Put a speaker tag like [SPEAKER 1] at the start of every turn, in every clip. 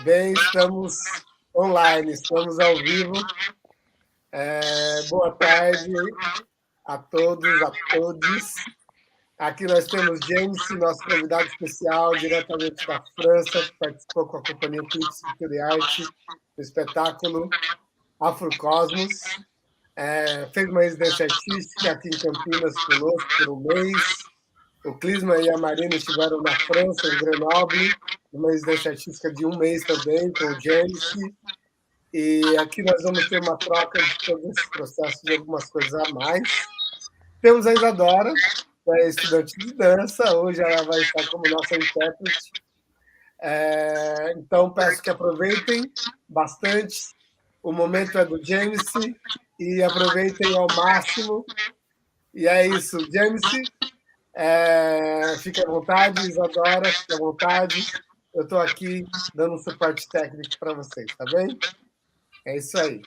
[SPEAKER 1] Bem, estamos online, estamos ao vivo. Boa tarde a todos, a todos. Aqui nós temos Jamsy, nosso convidado especial, diretamente da França, que participou com a companhia Eclipse Cultura e Arte do espetáculo Afrocosmos. Fez uma residência artística aqui em Campinas conosco por um mês. O Clisma e a Marina estiveram na França, em Grenoble, uma residência artística de um mês também, com o Jamsy. E aqui nós vamos ter uma troca de todos esses processos de algumas coisas a mais. Temos a Isadora, que é estudante de dança, hoje ela vai estar como nossa intérprete. Então, peço que aproveitem bastante. O momento é do Jamsy e aproveitem ao máximo. E é isso, Jamsy. Fique à vontade, Isadora, fique à vontade. Eu estou aqui dando um suporte técnico para vocês, tá bem? É isso aí.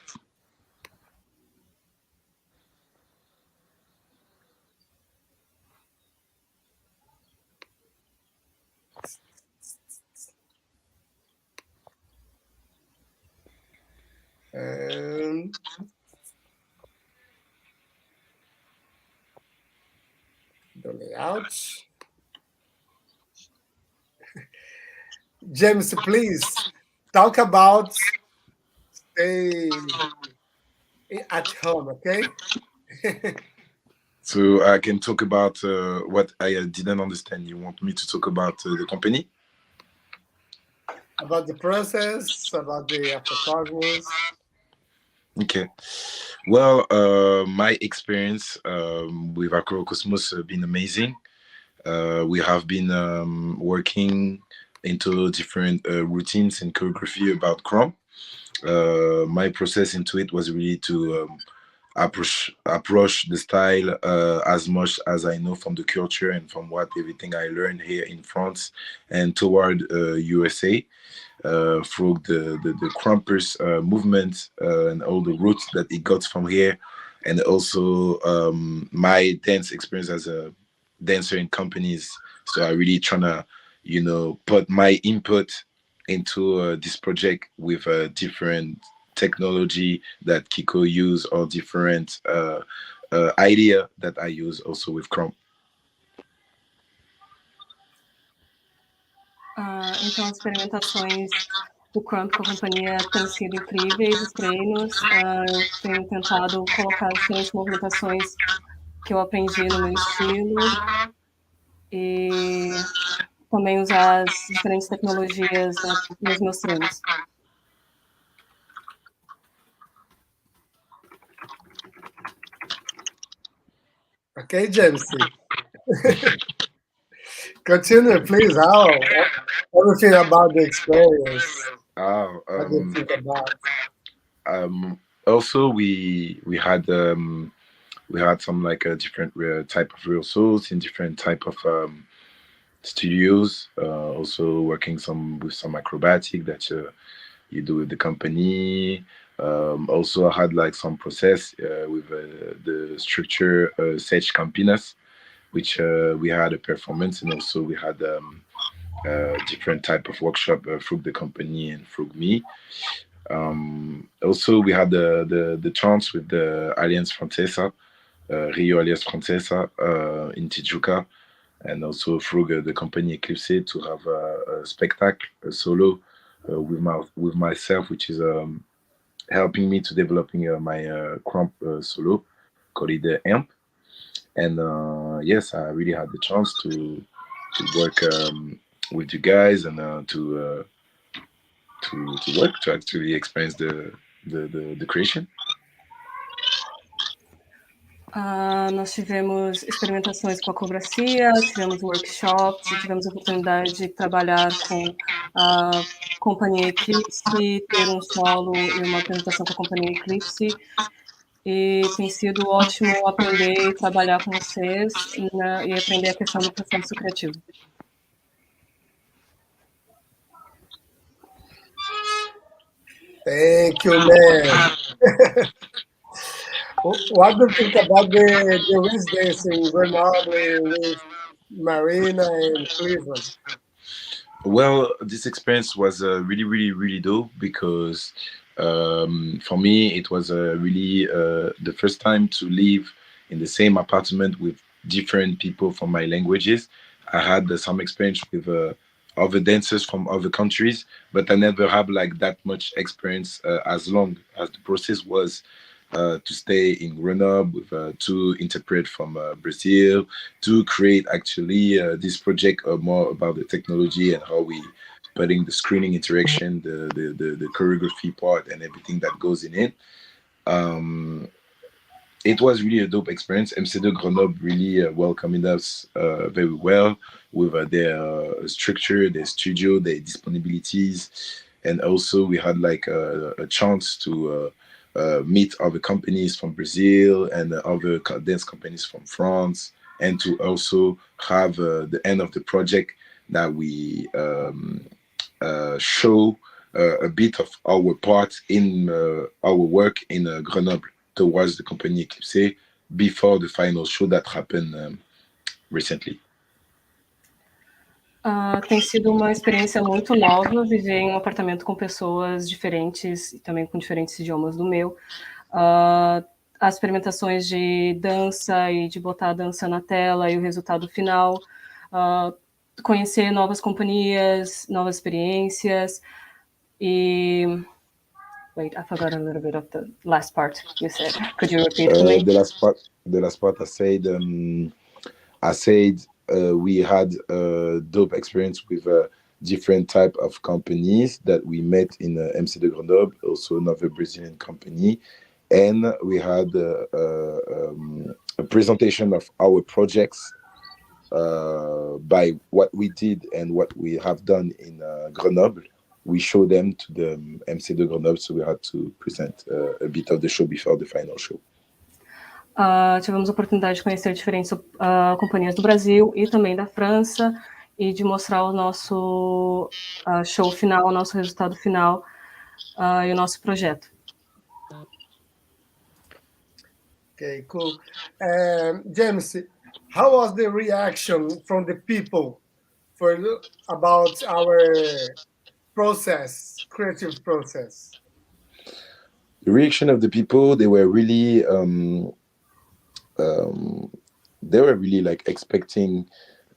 [SPEAKER 1] The layout. James, please talk about stay at home, okay?
[SPEAKER 2] So I can talk about what I didn't understand. You want me to talk about the company?
[SPEAKER 1] About the process, about the Afrocosmos.
[SPEAKER 2] Okay. Well, my experience with Afrocosmos has been amazing. We have been working into different routines and choreography about Krump. My process into it was really to approach the style as much as I know from the culture and from everything I learned here in France and toward USA. Through the Krumpers movement and all the roots that it got from here, and also my dance experience as a dancer in companies. So I really trying to, put my input into this project with different technology that Kiko use or different idea that I use also with Krump.
[SPEAKER 3] Então, as experimentações do Krump com a companhia têm sido incríveis, os treinos. Eu tenho tentado colocar diferentes movimentações que eu aprendi no meu estilo e também usar as diferentes tecnologias nos meus treinos.
[SPEAKER 1] Okay, Jamsy. Continue, please. Everything about the experience. What do you think about?
[SPEAKER 2] Also, we had some like a different type of rehearsals in different type of studios. Also working with some acrobatic that you do with the company. Also, I had like some process with the structure Sage Campinas, which we had a performance, and also we had different type of workshop through the company and through me. Also, we had the chance with the Alliance Francesa, Rio Alliance Francesa in Tijuca, and also through the company Eclipse to have a spectacle, a solo with myself, which is helping me to developing my Krump solo called the Amp. And yes, I really had the chance to work with you guys and to work to actually experience the creation.
[SPEAKER 3] Nós tivemos experimentações com a cobracia, tivemos workshops, tivemos a oportunidade de trabalhar com a companhia Eclipse, ter um solo e uma apresentação com a companhia Eclipse. E tem sido ótimo aprender e trabalhar com vocês e aprender a questão do processo criativo.
[SPEAKER 1] Thank you, man. What do you think about the residence in Grenoble with Marina and Cleveland?
[SPEAKER 2] Well, this experience was really, really, really dope because for me, it was really the first time to live in the same apartment with different people from my languages. I had some experience with other dancers from other countries, but I never had like that much experience as long as the process was to stay in Grenoble with two interpreters from Brazil to create actually this project more about the technology and how we putting the screening interaction, the choreography part, and everything that goes in it. Um, it was really a dope experience. MC2 Grenoble really welcoming us very well with their structure, their studio, their disponibilities, and also we had like a chance to meet other companies from Brazil and other dance companies from France, and to also have the end of the project that we show a bit of our part in our work in Grenoble towards the company Eclipse before the final show that happened recently.
[SPEAKER 3] Tem sido uma experiência muito nova viver em um apartamento com pessoas diferentes e também com diferentes idiomas do meu. As experimentações de dança e de botar a dança na tela e o resultado final, conhecer novas companhias, novas experiências e... Wait, I forgot a little bit of the last part you said. Could you repeat for me?
[SPEAKER 2] The last part I said we had a dope experience with different type of companies that we met in MC de Grenoble, also another Brazilian company, and we had a presentation of our projects by what we did and what we have done in Grenoble. We showed them to the MC de Grenoble, so we had to present a bit of the show before the final show.
[SPEAKER 3] Tivemos a oportunidade de conhecer diferentes companhias do Brasil e também da França e de mostrar o nosso show final, o nosso resultado final e o nosso projeto.
[SPEAKER 1] Okay, cool. Jamsy, how was the reaction from the people about our creative process?
[SPEAKER 2] The reaction of the people, they were really like expecting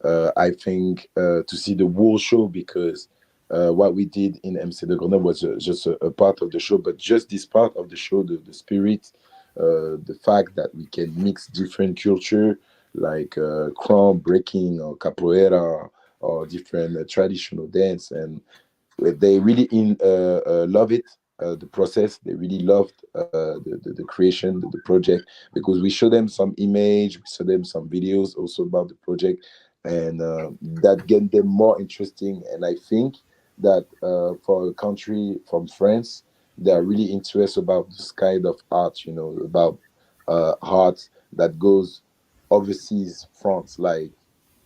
[SPEAKER 2] I think to see the whole show, because what we did in MC de Grenoble was just a part of the show, but just this part of the show, the spirit, the fact that we can mix different culture like Krump, breaking, or capoeira, or different traditional dance, and they really love it. The process, they really loved the creation, the project, because we showed them some image, we showed them some videos also about the project, and that get them more interesting. And I think that for a country from France, they are really interested about this kind of art, about art that goes overseas France, like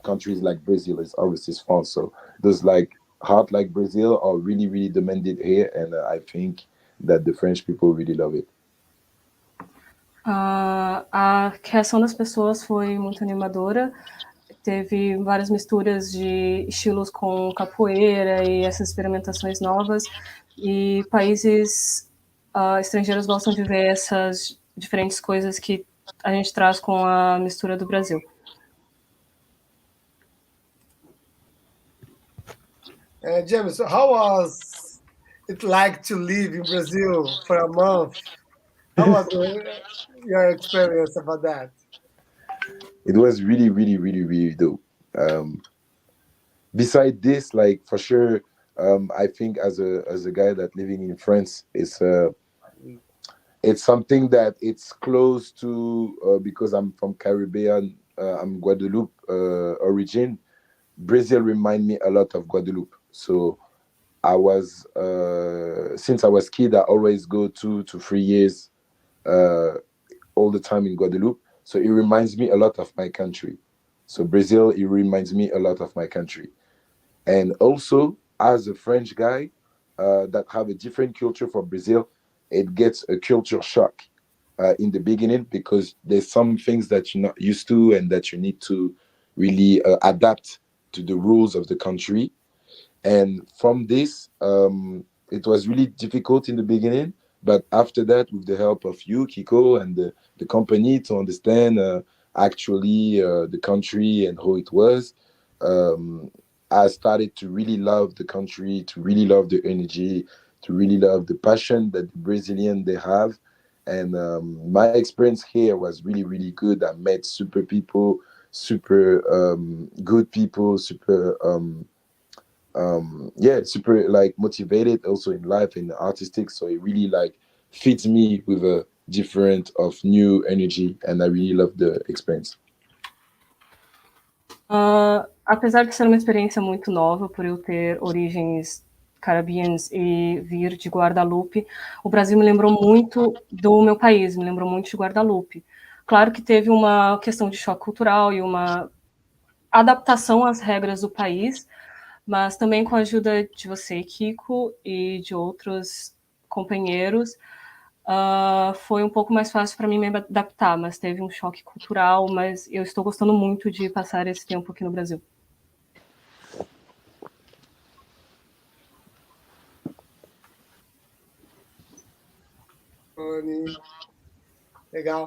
[SPEAKER 2] countries like Brazil is overseas France. So those like art like Brazil are really, really demanded here, and I think that the French people really love it.
[SPEAKER 3] A reação das pessoas foi muito animadora. Teve várias misturas de estilos com capoeira e essas experimentações novas. E países estrangeiros gostam de ver essas diferentes coisas que a gente traz com a mistura do Brasil.
[SPEAKER 1] James, how was it like to live in Brazil for a month? How was your experience about that?
[SPEAKER 2] It was really, really, really, really dope. Beside this, like for sure, I think as a guy that living in France, it's something that it's close to because I'm from Caribbean. I'm Guadeloupe origin. Brazil remind me a lot of Guadeloupe. So I was since I was kid, I always go 2 to 3 years all the time in Guadeloupe. So it reminds me a lot of my country. So Brazil, it reminds me a lot of my country. And also, as a French guy that have a different culture from Brazil, it gets a culture shock in the beginning, because there's some things that you're not used to and that you need to really adapt to the rules of the country. And from this, it was really difficult in the beginning, but after that, with the help of you, Kiko, and the company to understand actually the country and how it was, um, I started to really love the country, to really love the energy, to really love the passion that the Brazilian they have. And my experience here was really, really good. I met super people, super good people, super yeah, super like motivated also in life and artistic. So it really like fits me with a different of new energy, and I really love the experience.
[SPEAKER 3] Apesar de ser uma experiência muito nova, por eu ter origens caribenhas e vir de Guadalupe, o Brasil me lembrou muito do meu país, me lembrou muito de Guadalupe. Claro que teve uma questão de choque cultural e uma adaptação às regras do país, mas também com a ajuda de você, Kiko, e de outros companheiros, foi um pouco mais fácil para mim me adaptar, mas teve um choque cultural, mas eu estou gostando muito de passar esse tempo aqui no Brasil.
[SPEAKER 1] Legal.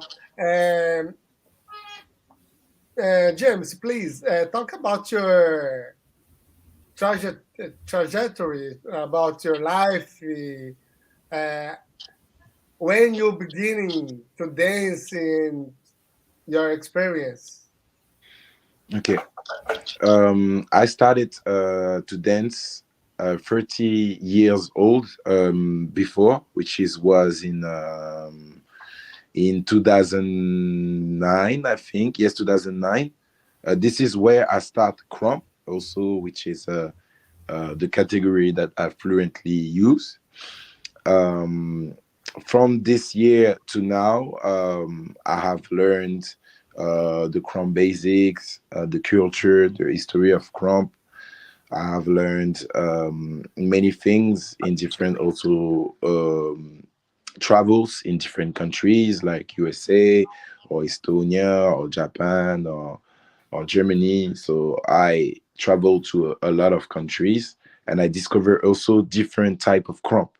[SPEAKER 1] James, please talk about your trajectory, about your life, when you beginning to dance in your experience.
[SPEAKER 2] Okay. I started to dance 30 years old before, which was in 2009, I think. Yes, 2009. This is where I start Krump also, which is the category that I fluently use. From this year to now, I have learned the Krump basics, the culture, the history of Krump. I have learned many things in different also travels in different countries like USA or Estonia or Japan or Germany. So I traveled to a lot of countries, and I discovered also different type of Krump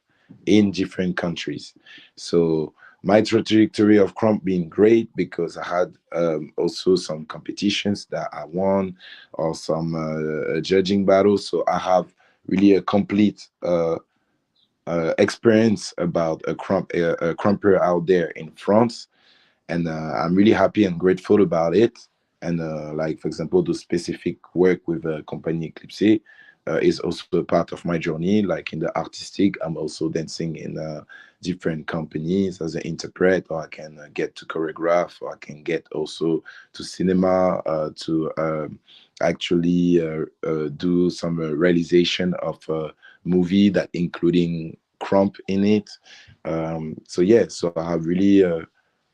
[SPEAKER 2] in different countries. So my trajectory of Krump being great because I had also some competitions that I won or some judging battles. So I have really a complete experience about a Krumper out there in France. And I'm really happy and grateful about it. And like, for example, the specific work with Compagnie Eclipse is also a part of my journey. Like in the artistic, I'm also dancing in different companies as an interpret, or I can get to choreograph, or I can get also to cinema to actually do some realization of a movie that including Krump in it. So yeah, so I have really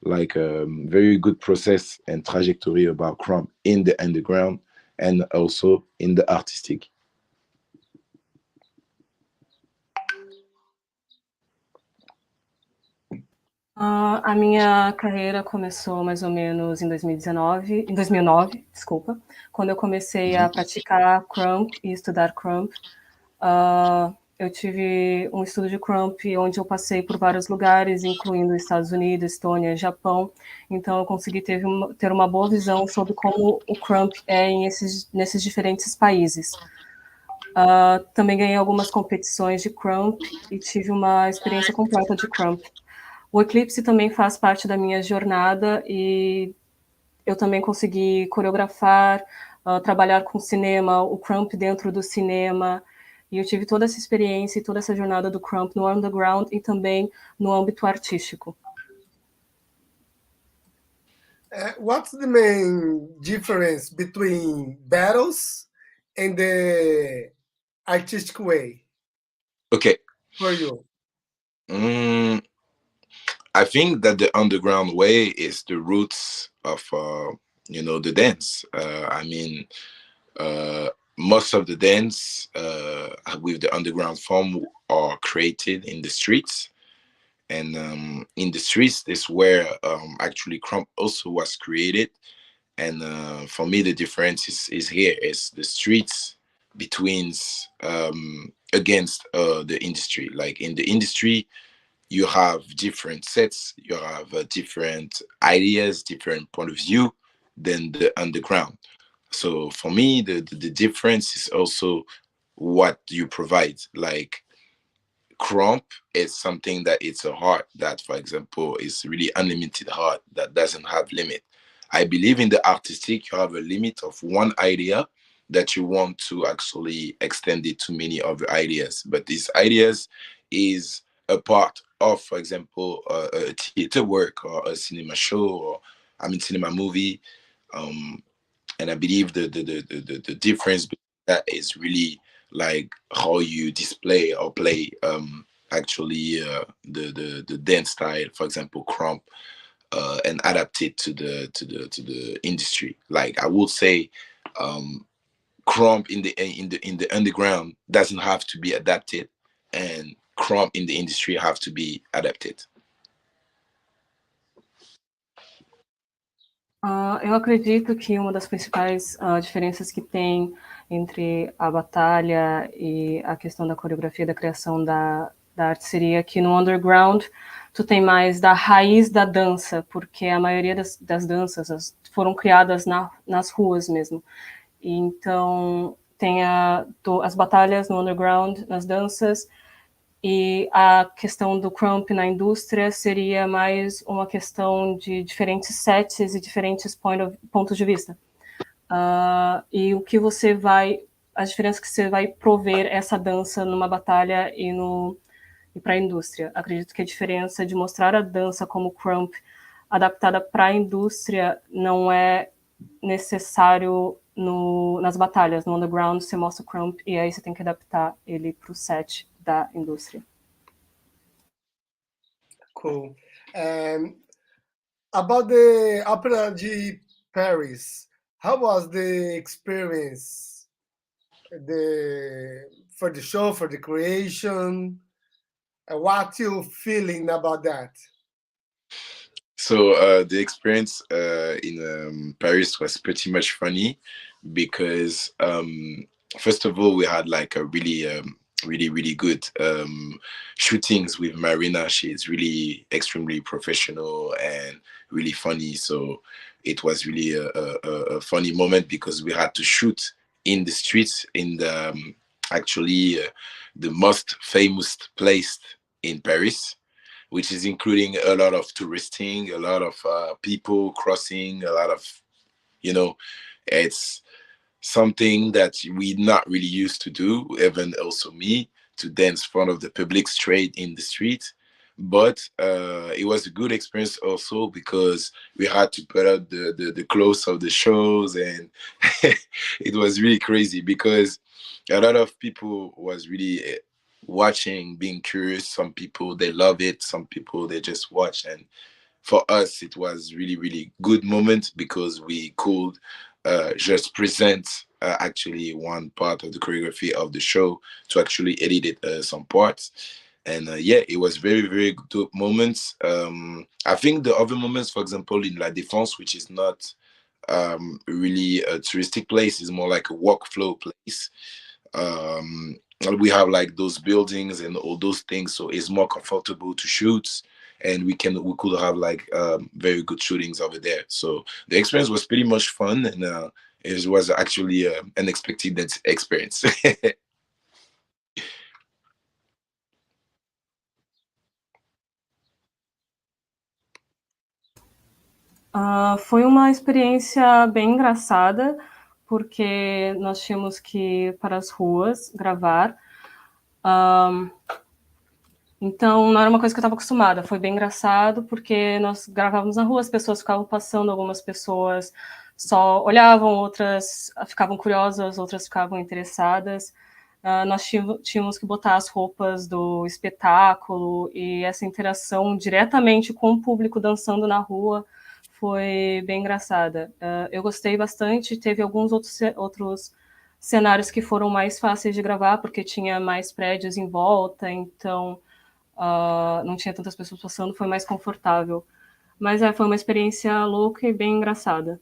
[SPEAKER 2] like a very good process and trajectory about Krump in the underground and also in the artistic.
[SPEAKER 3] A minha carreira começou mais ou menos em 2009, desculpa, quando eu comecei a praticar Krump e estudar Krump. Eu tive um estudo de Krump onde eu passei por vários lugares, incluindo Estados Unidos, Estônia, Japão. Então eu consegui ter uma boa visão sobre como o Krump é nesses diferentes países. Também ganhei algumas competições de Krump e tive uma experiência completa de Krump. O Eclipse também faz parte da minha jornada e eu também consegui coreografar, trabalhar com cinema, o Krump dentro do cinema, e eu tive toda essa experiência e toda essa jornada do Krump no underground e também no âmbito artístico.
[SPEAKER 1] What's the main difference between battles and the artistic way?
[SPEAKER 2] Okay.
[SPEAKER 1] For you?
[SPEAKER 2] I think that the underground way is the roots of, the dance. I mean, most of the dance with the underground form are created in the streets. And in the streets is where actually Krump also was created. And for me, the difference is here. It's the streets between against the industry. Like in the industry, you have different sets, you have different ideas, different point of view than the underground. So for me, the difference is also what you provide. Like Krump is something that it's a heart that, for example, is really unlimited heart that doesn't have limit. I believe in the artistic, you have a limit of one idea that you want to actually extend it to many other ideas. But these ideas is a part of, for example, a theater work or a cinema show or cinema movie. And I believe the difference between that is really like how you display or play actually the dance style, for example, Krump, and adapt it to the industry. Like I would say, Krump in the underground doesn't have to be adapted, and Krump in the industry have to be adapted.
[SPEAKER 3] Eu acredito que uma das principais diferenças que tem entre a batalha e a questão da coreografia, da criação da arte, seria que no underground tu tem mais da raiz da dança, porque a maioria das danças foram criadas nas ruas mesmo. Então tem as batalhas no underground, nas danças, e a questão do Krump na indústria seria mais uma questão de diferentes sets e diferentes pontos de vista. E o que você vai... As diferenças que você vai prover essa dança numa batalha e para a indústria. Acredito que a diferença de mostrar a dança como Krump adaptada para a indústria não é necessário nas batalhas. No underground você mostra o Krump e aí você tem que adaptar ele para o set da indústria.
[SPEAKER 1] Cool. About the Opera de Paris, how was the experience for the show, for the creation? What you feeling about that?
[SPEAKER 2] So the experience in Paris was pretty much funny because first of all, we had like a really good shootings with Marina. She's really extremely professional and really funny. So it was really a funny moment because we had to shoot in the streets in the actually the most famous place in Paris, which is including a lot of touristing, a lot of people crossing, a lot of, it's something that we not really used to do, even also me, to dance in front of the public straight in the street. But it was a good experience also because we had to put out the clothes of the shows, and it was really crazy because a lot of people was really watching, being curious. Some people, they love it. Some people, they just watch. And for us, it was really good moment because we could just present actually one part of the choreography of the show to actually edit it some parts. And yeah, it was very good moments. I think the other moments, for example, in La Défense, which is not really a touristic place, is more like a workflow place. We have like those buildings and all those things, so it's more comfortable to shoot, and we could have like very good shootings over there. So the experience was pretty much fun, and it was actually an unexpected experience.
[SPEAKER 3] Foi uma experiência bem engraçada, porque nós tínhamos que ir para as ruas gravar. Então, não era uma coisa que eu estava acostumada. Foi bem engraçado, porque nós gravávamos na rua, as pessoas ficavam passando, algumas pessoas só olhavam, outras ficavam curiosas, outras ficavam interessadas. Nós tínhamos que botar as roupas do espetáculo, e essa interação diretamente com o público dançando na rua foi bem engraçada. Eu gostei bastante. Teve alguns outros cenários que foram mais fáceis de gravar, porque tinha mais prédios em volta, então não tinha tantas pessoas passando, foi mais confortável. Mas foi uma experiência louca e bem engraçada.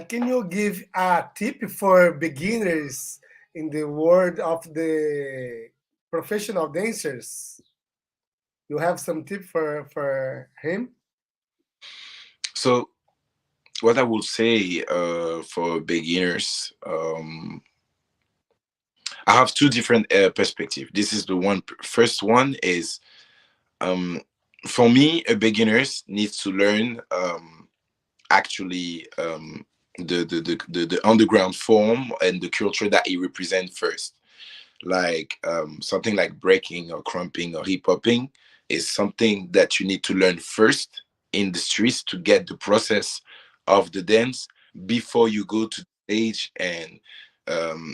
[SPEAKER 1] Can you give a tip for beginners in the world of the professional dancers? You have some tip for him?
[SPEAKER 2] So what I would say for beginners, I have two different perspectives. This is the one. First one is, for me, a beginners needs to learn actually the underground form and the culture that it represents first. Like something like breaking or crumping or hip hopping is something that you need to learn first in the streets to get the process of the dance before you go to the stage and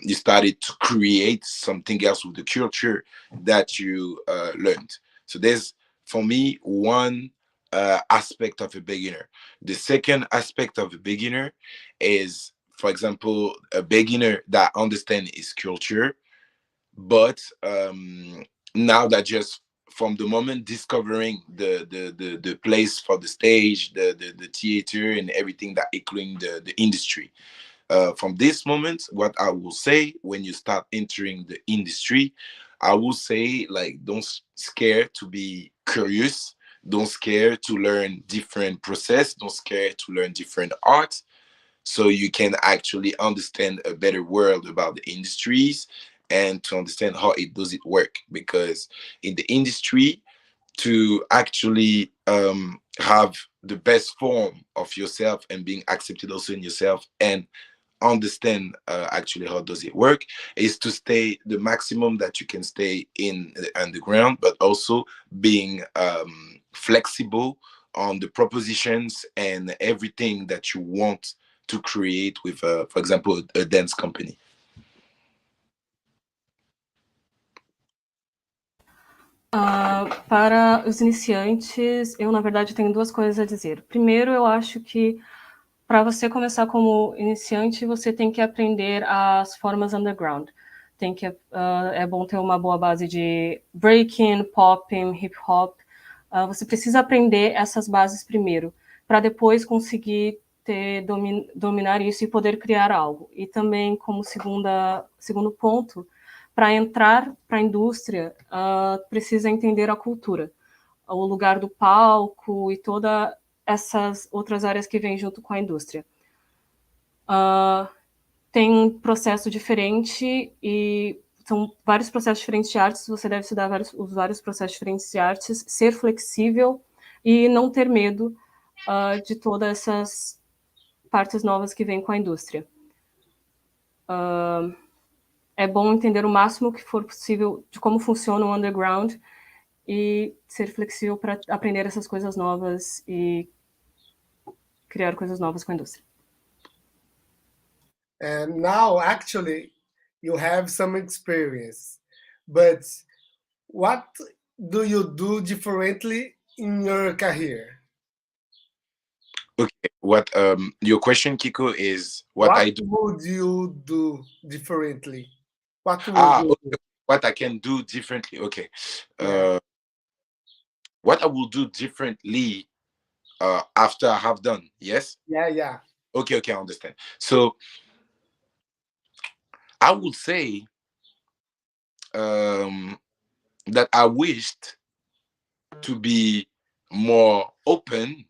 [SPEAKER 2] you started to create something else with the culture that you learned. So there's, for me, one aspect of a beginner. The second aspect of a beginner is, for example, a beginner that understands his culture, but now that just from the moment discovering the place for the stage, the theater and everything that including the industry. From this moment, what I will say when you start entering the industry, I will say, like, don't scare to be curious, don't scare to learn different process, don't scare to learn different art, so you can actually understand a better world about the industries and to understand how it does it work. Because in the industry, to actually have the best form of yourself and being accepted also in yourself and understand actually how does it work, is to stay the maximum that you can stay in the underground, but also being flexible on the propositions and everything that you want to create with, for example, a dance company.
[SPEAKER 3] Para os iniciantes, eu, na verdade, tenho duas coisas a dizer. Primeiro, eu acho que para você começar como iniciante, você tem que aprender as formas underground. É bom ter uma boa base de breaking, popping, hip hop. Você precisa aprender essas bases primeiro, para depois conseguir dominar isso e poder criar algo. E também, como segundo ponto, para entrar para a indústria, precisa entender a cultura, o lugar do palco e todas essas outras áreas que vêm junto com a indústria. Tem um processo diferente e são vários processos diferentes de artes, você deve estudar os vários processos diferentes de artes, ser flexível e não ter medo de todas essas partes novas que vêm com a indústria. É bom entender o máximo que for possível de como funciona o underground e ser flexível para aprender essas coisas novas e criar coisas novas com a indústria.
[SPEAKER 1] And now, actually, you have some experience, but what do you do differently in your career?
[SPEAKER 2] Okay, what your question, Kiko, is what I do.
[SPEAKER 1] What would you do differently? What would you do?
[SPEAKER 2] What I can do differently. Okay.
[SPEAKER 1] Yeah.
[SPEAKER 2] What I will do differently after I have done. Yes?
[SPEAKER 1] Yeah.
[SPEAKER 2] Okay, I understand. So I would say that I wished to be more open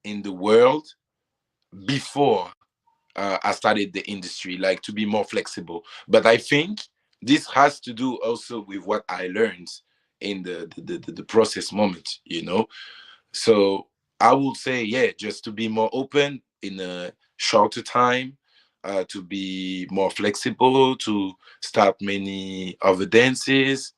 [SPEAKER 2] in the world before I started the industry, like to be more flexible. But I think this has to do also with what I learned in the process moment, you know? So I would say, yeah, just to be more open in a shorter time, to be more flexible, to start many other dances,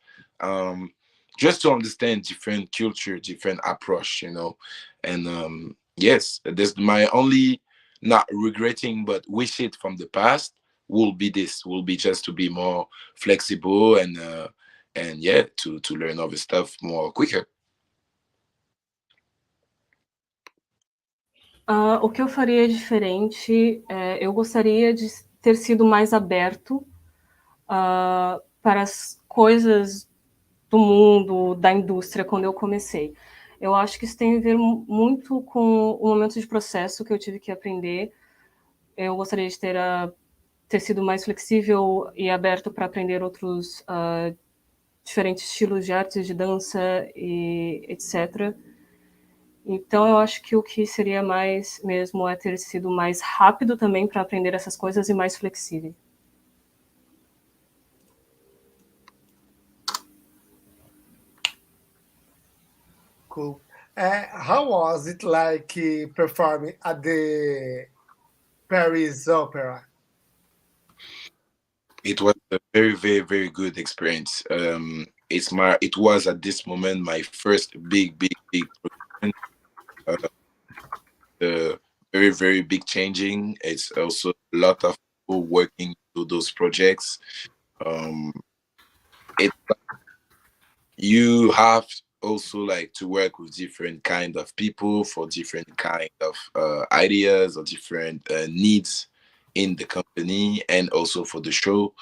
[SPEAKER 2] just to understand different culture, different approach, you know? And yes, that's my only not regretting, but wish it from the past will be just to be more flexible and yeah, to learn other stuff more quicker.
[SPEAKER 3] O que eu faria diferente, eu gostaria de ter sido mais aberto para as coisas do mundo, da indústria, quando eu comecei. Eu acho que isso tem a ver muito com o momento de processo que eu tive que aprender, eu gostaria de ter sido mais flexível e aberto para aprender outros diferentes estilos de artes, de dança e etc. Então, eu acho que o que seria mais mesmo é ter sido mais rápido também para aprender essas coisas e mais flexível.
[SPEAKER 1] Cool. How was it like performing at the Paris Opera?
[SPEAKER 2] It was a very, very, very good experience. It was at this moment my first big production. Very, very big changing. It's also a lot of people working to those projects. You have also like to work with different kind of people for different kind of ideas or different needs in the company and also for the show.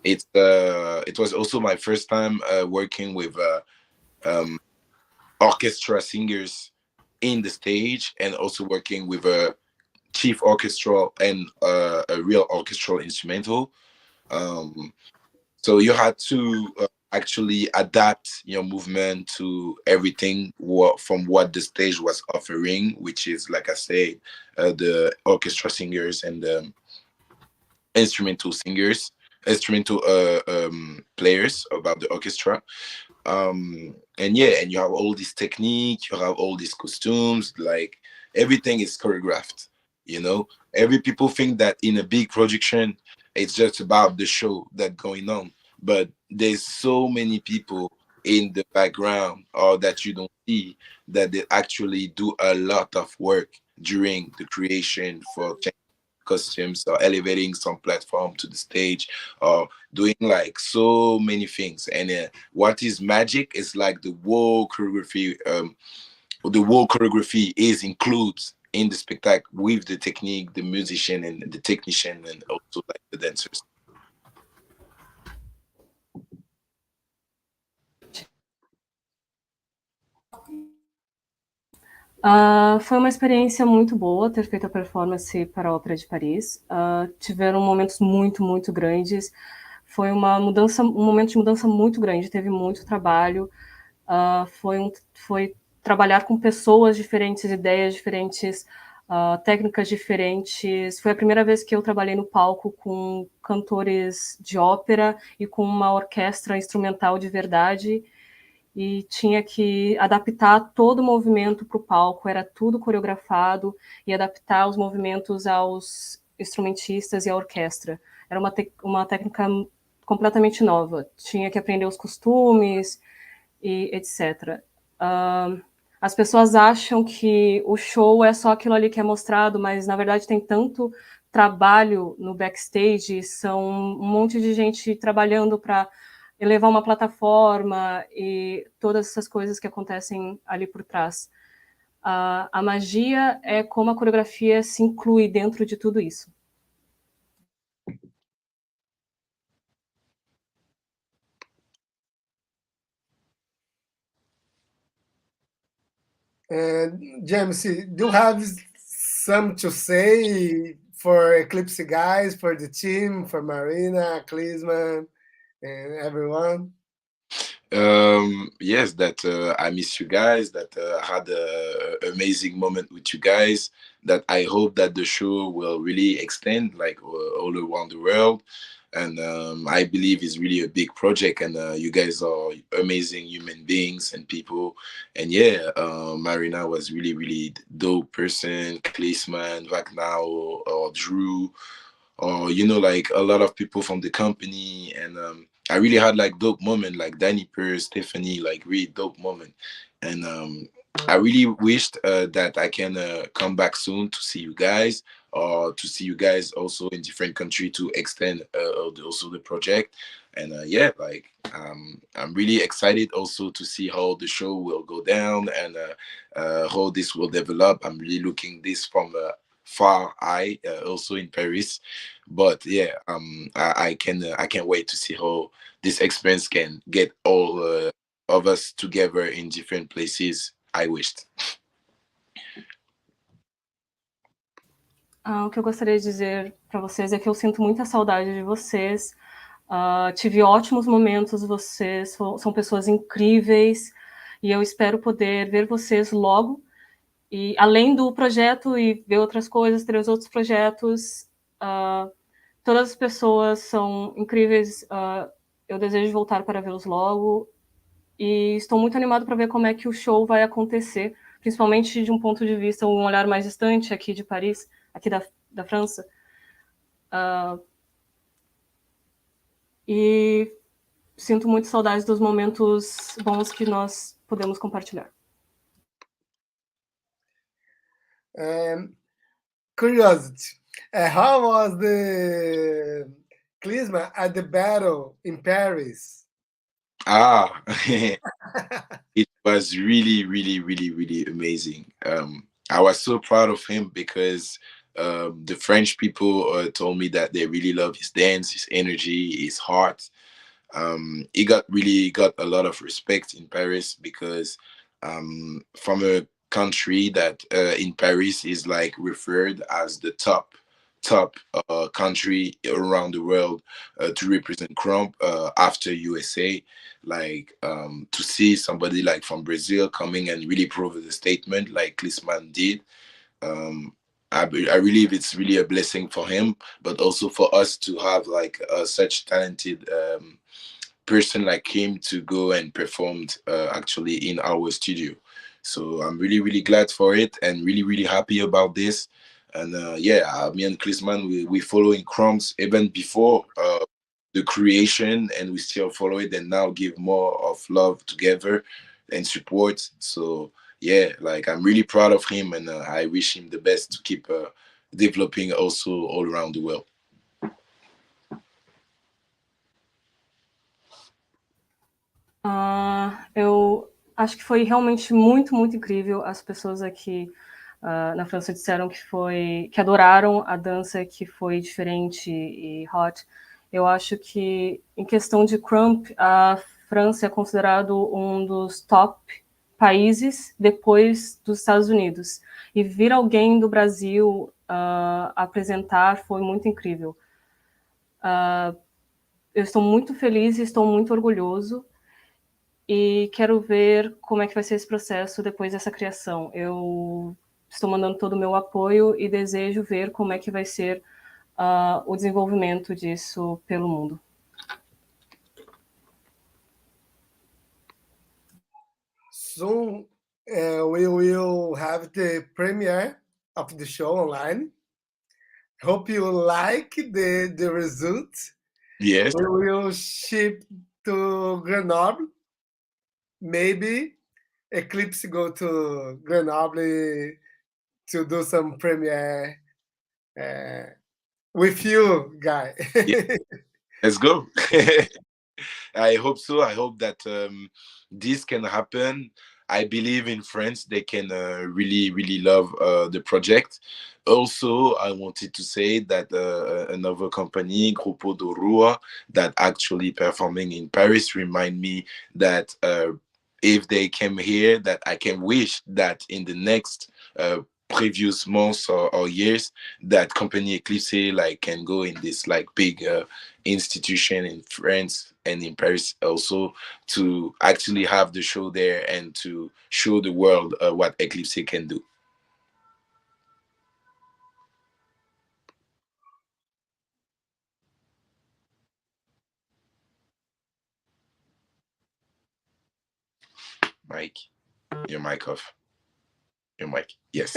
[SPEAKER 2] It was also my first time working with orchestra singers in the stage and also working with a chief orchestral and a real orchestral instrumental. So you had to actually adapt your movement to everything from what the stage was offering, which is, like I said, the orchestra singers and the instrumental players about the orchestra. And you have all this technique, you have all these costumes, like everything is choreographed. Every people think that in a big production it's just about the show that going on, but there's so many people in the background or that you don't see that they actually do a lot of work during the creation for costumes or elevating some platform to the stage or doing like so many things. And what is magic is like the whole choreography is includes in the spectacle with the technique, the musician and the technician and also like the dancers.
[SPEAKER 3] Foi uma experiência muito boa ter feito a performance para a Ópera de Paris. Tiveram momentos muito, muito grandes. Foi um momento de mudança muito grande, teve muito trabalho. Foi trabalhar com pessoas diferentes, ideias diferentes, técnicas diferentes. Foi a primeira vez que eu trabalhei no palco com cantores de ópera e com uma orquestra instrumental de verdade. E tinha que adaptar todo o movimento para o palco, era tudo coreografado, e adaptar os movimentos aos instrumentistas e à orquestra. Era uma técnica completamente nova, tinha que aprender os costumes e etc. As pessoas acham que o show é só aquilo ali que é mostrado, mas na verdade tem tanto trabalho no backstage, são um monte de gente trabalhando para elevar uma plataforma e todas essas coisas que acontecem ali por trás. A magia é como a coreografia se inclui dentro de tudo isso.
[SPEAKER 1] Jamsy, do you have some to say for Eclipse guys, for the team, for Marina, Klisman, and everyone?
[SPEAKER 2] Yes, that I miss you guys, that I had an amazing moment with you guys, that I hope that the show will really extend like all around the world. And I believe it's really a big project, and you guys are amazing human beings and people. And Marina was really, really dope person, Klisman, Wagner, or Drew, or like a lot of people from the company. And I really had like dope moment, like Danny Purse, Stephanie, like really dope moment. And I really wished that I can come back soon to see you guys, or to see you guys also in different country to extend also the project. And I'm really excited also to see how the show will go down and how this will develop. I'm really looking this from far eye, also in Paris. But I can't wait to see how this experience can get all of us together in different places. I wished.
[SPEAKER 3] O que eu gostaria de dizer para vocês é que eu sinto muita saudade de vocês. Tive ótimos momentos, vocês são pessoas incríveis, e eu espero poder ver vocês logo. E além do projeto e ver outras coisas, ter os outros projetos, todas as pessoas são incríveis. Eu desejo voltar para vê-los logo. E estou muito animado para ver como é que o show vai acontecer, principalmente de um ponto de vista, um olhar mais distante aqui de Paris, aqui da França. E sinto muito saudades dos momentos bons que nós podemos compartilhar.
[SPEAKER 1] Curiosity. How was the Klisma at the battle in Paris?
[SPEAKER 2] It was really, really, really, really amazing. I was so proud of him because the French people told me that they really love his dance, his energy, his heart. He got a lot of respect in Paris because from a country that in Paris is like referred as the top country around the world to represent Krump after USA. Like to see somebody like from Brazil coming and really prove the statement like Klisman did. I believe it's really a blessing for him, but also for us to have like such talented person like him to go and performed actually in our studio. So I'm really, really glad for it and really, really happy about this. And me and Klisman, we following Krumps even before the creation, and we still follow it and now give more of love together and support. So yeah, like I'm really proud of him, and I wish him the best to keep developing also all around the world.
[SPEAKER 3] Eu acho que foi realmente muito, muito incrível. As pessoas aqui na França disseram que adoraram a dança, que foi diferente e hot. Eu acho que, em questão de Krump, a França é considerado um dos top países depois dos Estados Unidos. E vir alguém do Brasil apresentar foi muito incrível. Eu estou muito feliz e estou muito orgulhoso. E quero ver como é que vai ser esse processo depois dessa criação. Eu estou mandando todo o meu apoio e desejo ver como é que vai ser o desenvolvimento disso pelo mundo.
[SPEAKER 1] Soon we will have the premiere of the show online. Hope you like the result.
[SPEAKER 2] Yes.
[SPEAKER 1] We will ship to Grenoble. Maybe Eclipse go to Grenoble to do some premiere with you, Guy.
[SPEAKER 2] Yeah. Let's go. I hope so. I hope that this can happen. I believe in France, they can really, really love the project. Also, I wanted to say that another company, Grupo do Rua, that actually performing in Paris, remind me that if they came here, that I can wish that in the next previous months or years, that company Eclipse like can go in this like big institution in France and in Paris also to actually have the show there and to show the world what Eclipse can do. Mike, your mic off. Your mic, yes.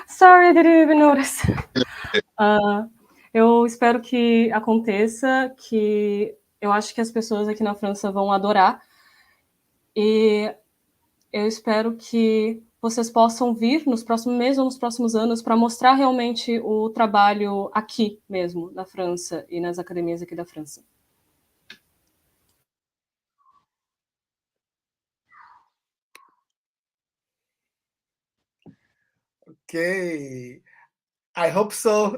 [SPEAKER 3] Sorry, I didn't even notice. Eu espero que aconteça, que eu acho que as pessoas aqui na França vão adorar. E eu espero que vocês possam vir nos próximos meses ou nos próximos anos para mostrar realmente o trabalho aqui mesmo, na França e nas academias aqui da França.
[SPEAKER 1] Okay, I hope so.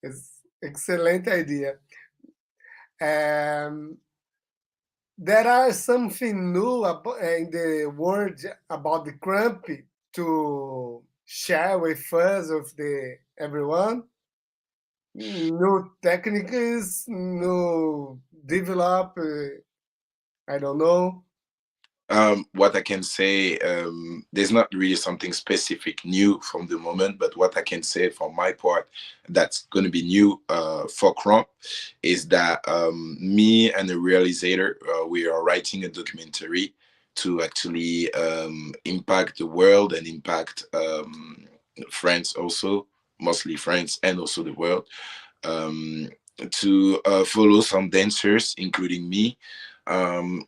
[SPEAKER 1] It's excellent idea. There are something new in the world about the Krump to share with us, with everyone? New techniques, new develop, I don't know.
[SPEAKER 2] What I can say, there's not really something specific new from the moment, but what I can say from my part that's going to be new for Krump is that me and the realizator, we are writing a documentary to actually impact the world and impact France also, mostly France and also the world, to follow some dancers, including me,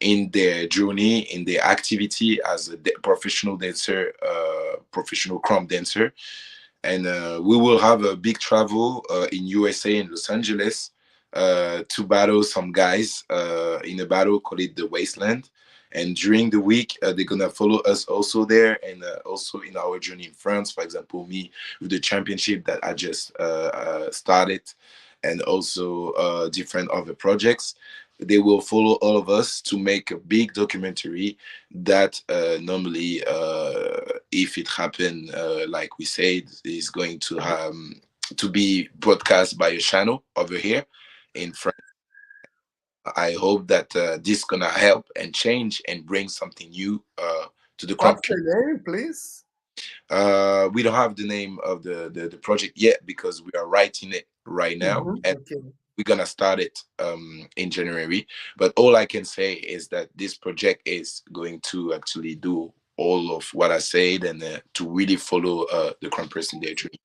[SPEAKER 2] in their journey, in their activity as a professional dancer, professional Krump dancer. And we will have a big travel in USA, in Los Angeles, to battle some guys in a battle called it the Wasteland. And during the week, they're going to follow us also there, and also in our journey in France. For example, me with the championship that I just started, and also different other projects. They will follow all of us to make a big documentary that normally, if it happened, like we said, is going to be broadcast by a channel over here in France. I hope that this is gonna help and change and bring something new to the Krump.
[SPEAKER 1] What's the name, please?
[SPEAKER 2] We don't have the name of the project yet because we are writing it right now, and we're gonna start it in January. But all I can say is that this project is going to actually do all of what I said, and to really follow the Krumpers in their journey.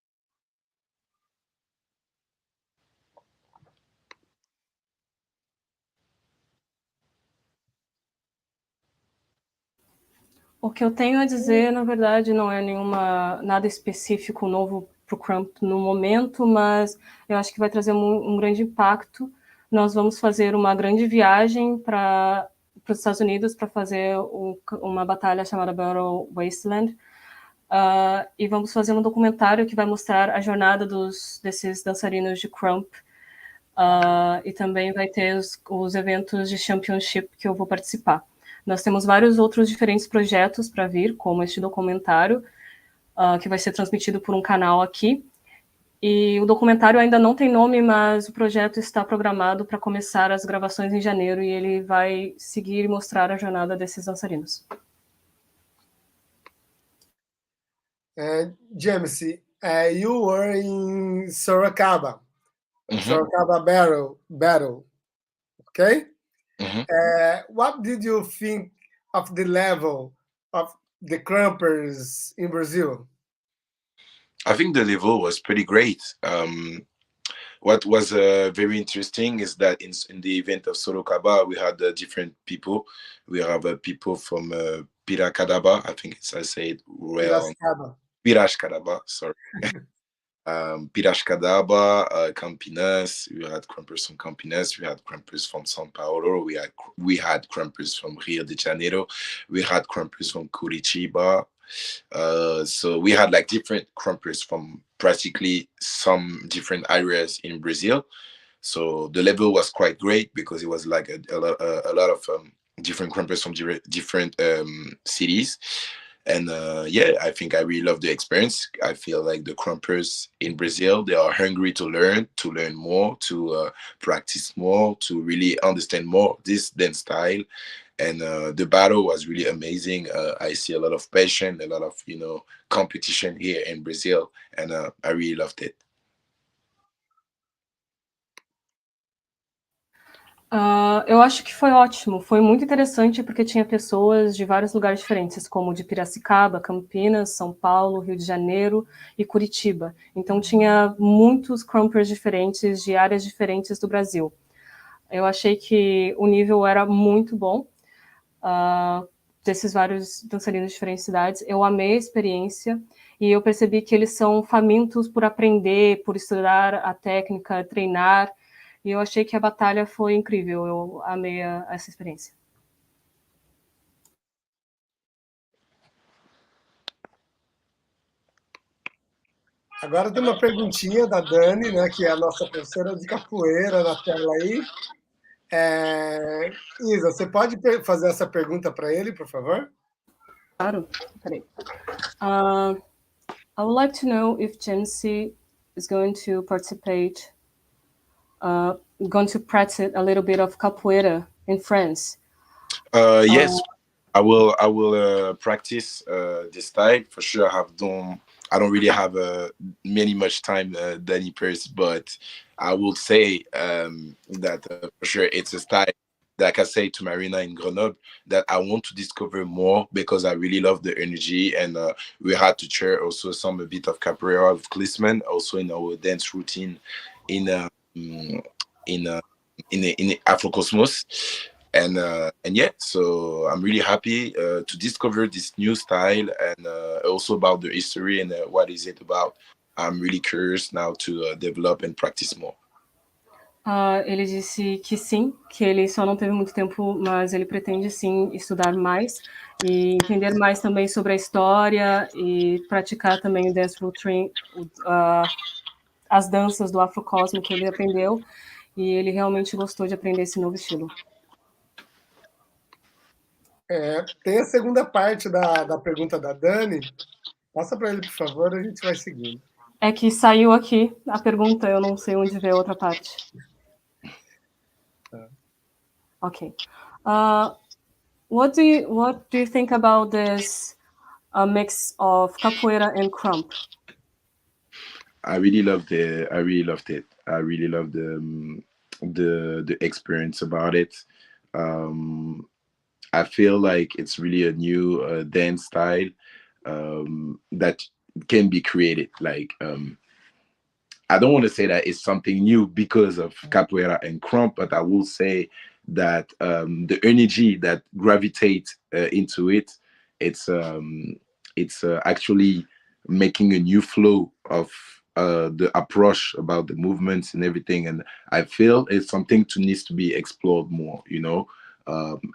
[SPEAKER 3] O que eu tenho a dizer, na verdade, não é nada específico novo para o Krump no momento, mas eu acho que vai trazer um grande impacto. Nós vamos fazer uma grande viagem para os Estados Unidos para fazer uma batalha chamada Battle Wasteland, e vamos fazer um documentário que vai mostrar a jornada desses dançarinos de Krump, e também vai ter os eventos de championship que eu vou participar. Nós temos vários outros diferentes projetos para vir, como este documentário, que vai ser transmitido por um canal aqui. E o documentário ainda não tem nome, mas o projeto está programado para começar as gravações em janeiro, e ele vai seguir e mostrar a jornada desses dançarinos.
[SPEAKER 1] Jamsy, you were in Sorocaba, Sorocaba Battle, okay? What did you think of the level of the Krumpers in Brazil?
[SPEAKER 2] I think the level was pretty great. What was very interesting is that in the event of Sorocaba, we had different people. We have people from Piracicaba, I think I said well. Piracicaba, sorry. Piracicaba, Campinas. We had Krumpers from Campinas. We had Krumpers from São Paulo. We had Krumpers from Rio de Janeiro. We had Krumpers from Curitiba. So we had like different Krumpers from practically some different areas in Brazil. So the level was quite great because it was like a lot of different Krumpers from different cities. And yeah, I think I really love the experience. I feel like the Krumpers in Brazil, they are hungry to learn more, to practice more, to really understand more this dance style. And the battle was really amazing. I see a lot of passion, a lot of, competition here in Brazil. And I really loved it.
[SPEAKER 3] Eu acho que foi ótimo, foi muito interessante porque tinha pessoas de vários lugares diferentes, como de Piracicaba, Campinas, São Paulo, Rio de Janeiro e Curitiba. Então tinha muitos Krumpers diferentes de áreas diferentes do Brasil. Eu achei que o nível era muito bom, desses vários dançarinos de diferentes cidades. Eu amei a experiência e eu percebi que eles são famintos por aprender, por estudar a técnica, treinar. E eu achei que a batalha foi incrível, eu amei essa experiência.
[SPEAKER 1] Agora tem uma perguntinha da Dani, né, que é a nossa professora de capoeira na tela aí. Isa, você pode fazer essa pergunta para ele, por favor?
[SPEAKER 3] Claro, peraí. I would like to know if Jamsy is going to participate, going to practice a little bit of capoeira in France.
[SPEAKER 2] Yes, I will practice this style for sure. I don't really have much time than he pairs, but I will say that for sure it's a style, like I say to Marina in Grenoble, that I want to discover more because I really love the energy, and we had to share also a bit of capoeira with Klisman also in our dance routine in in Afrocosmos. And yeah, so I'm really happy to discover this new style, and also about the history and what is it about. I'm really curious now to develop and practice more.
[SPEAKER 3] Ele disse que sim, que ele só não teve muito tempo, mas ele pretende sim estudar mais e entender mais também sobre a história e praticar também o dance routine, as danças do Afrocosmo que ele aprendeu, e ele realmente gostou de aprender esse novo estilo.
[SPEAKER 1] Tem a segunda parte da pergunta da Dani. Passa para ele, por favor, a gente vai seguindo.
[SPEAKER 3] É que saiu aqui a pergunta, eu não sei onde ver a outra parte. Okay. What do you think about this mix of capoeira and Krump?
[SPEAKER 2] I really loved it. I really loved the experience about it. I feel like it's really a new dance style that can be created. Like, I don't want to say that it's something new because of capoeira and Krump, but I will say that the energy that gravitates into it, it's actually making a new flow of the approach about the movements and everything. And I feel it's something needs to be explored more, you know.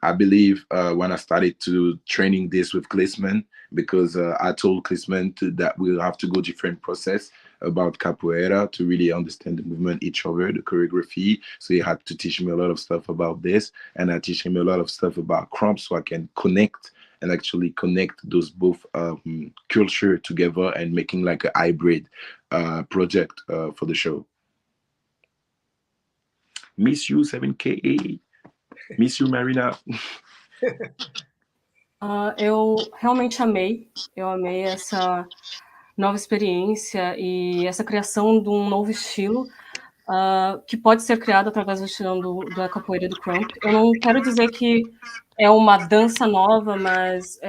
[SPEAKER 2] I believe when I started to training this with Klisman, because I told Klisman that we'll have to go different process about capoeira to really understand the movement, each other, the choreography. So he had to teach me a lot of stuff about this, and I teach him a lot of stuff about Krump, so I can connect and actually connect those both culture together and making like a hybrid project for the show. Miss you 7K. Miss you, Marina.
[SPEAKER 3] Eu realmente amei. Eu amei essa nova experiência e essa criação de um novo estilo que pode ser criado através do estilo da capoeira do Krump. Eu não quero dizer que é uma dança nova, mas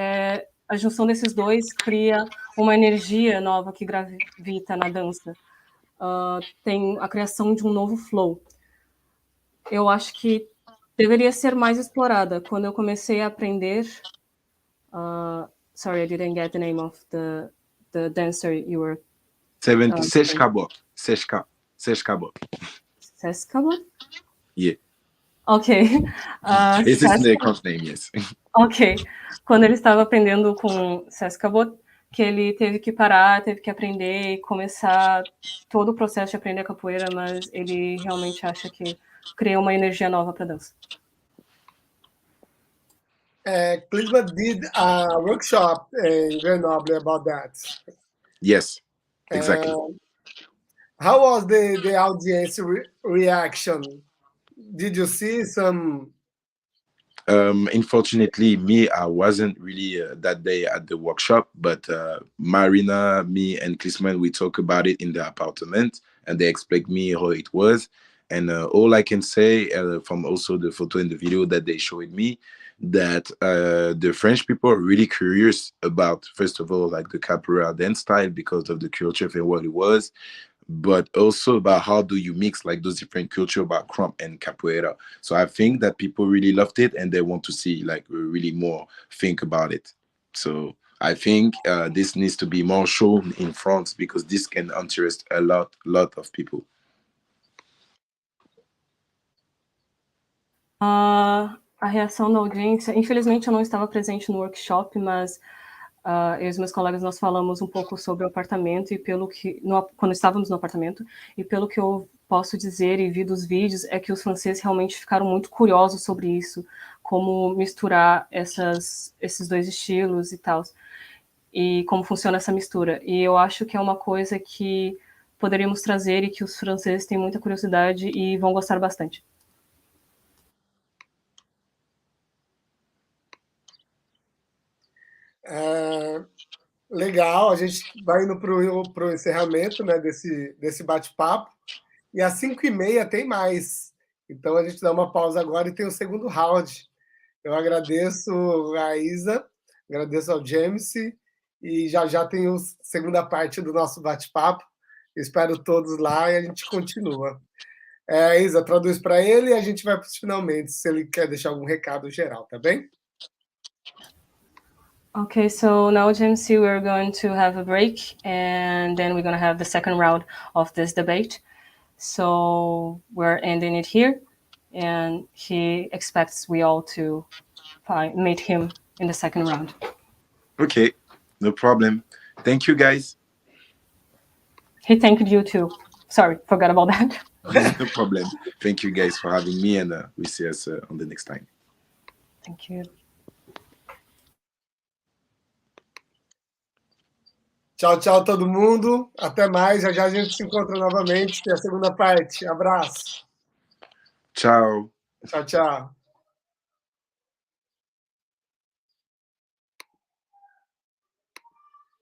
[SPEAKER 3] a junção desses dois cria uma energia nova que gravita na dança. Tem a criação de um novo flow. Eu acho que deveria ser mais explorada. Quando eu comecei a aprender... sorry, I didn't get the name of the dancer you were...
[SPEAKER 2] Seshkabot.
[SPEAKER 3] Seshkabot?
[SPEAKER 2] Yeah.
[SPEAKER 3] Ok.
[SPEAKER 2] Esse is the Krump name, yes.
[SPEAKER 3] Ok. Quando ele estava aprendendo com Seshkabot, que ele teve que parar, teve que aprender e começar todo o processo de aprender a capoeira, mas ele realmente acha que cria uma energia nova para a dança.
[SPEAKER 1] Klisman did a workshop in Grenoble about that.
[SPEAKER 2] Yes, exactly.
[SPEAKER 1] How was the audience reaction? Did you see some...
[SPEAKER 2] Unfortunately, me, I wasn't really that day at the workshop, but Marina, me, and Klisman, we talk about it in the apartment, and they explained me how it was. And all I can say from also the photo and the video that they showed me, that the French people are really curious about, first of all, like the capoeira dance style because of the culture and what it was, but also about how do you mix like those different culture about Krump and capoeira. So I think that people really loved it, and they want to see like really more think about it. So I think this needs to be more shown in France, because this can interest a lot of people.
[SPEAKER 3] A reação da audiência, infelizmente eu não estava presente no workshop, mas eu e os meus colegas, nós falamos um pouco sobre o apartamento, e quando estávamos no apartamento, e pelo que eu posso dizer e vi dos vídeos, é que os franceses realmente ficaram muito curiosos sobre isso, como misturar esses dois estilos e tal. e como funciona essa mistura. E eu acho que é uma coisa que poderíamos trazer e que os franceses têm muita curiosidade e vão gostar bastante.
[SPEAKER 1] Legal, a gente vai indo para o encerramento, né, desse bate-papo, e às 5h30 tem mais. Então a gente dá uma pausa agora e tem o segundo round. Eu agradeço a Isa, agradeço ao Jamsy, e já tem a segunda parte do nosso bate-papo. Espero todos lá e a gente continua. Isa, traduz para ele e a gente vai para os finalmente, se ele quer deixar algum recado geral, tá bem?
[SPEAKER 3] Okay, so now, Jamsy, we're going to have a break, and then we're going to have the second round of this debate. So we're ending it here, and he expects we all to meet him in the second round.
[SPEAKER 2] Okay, no problem. Thank you, guys.
[SPEAKER 3] He thanked you too. Sorry, forgot about that.
[SPEAKER 2] No problem. Thank you, guys, for having me, and we see us on the next time.
[SPEAKER 3] Thank you.
[SPEAKER 1] Tchau, tchau, todo mundo. Até mais. Já a gente se encontra novamente. Tem a segunda parte. Abraço.
[SPEAKER 2] Tchau.
[SPEAKER 1] Tchau, tchau.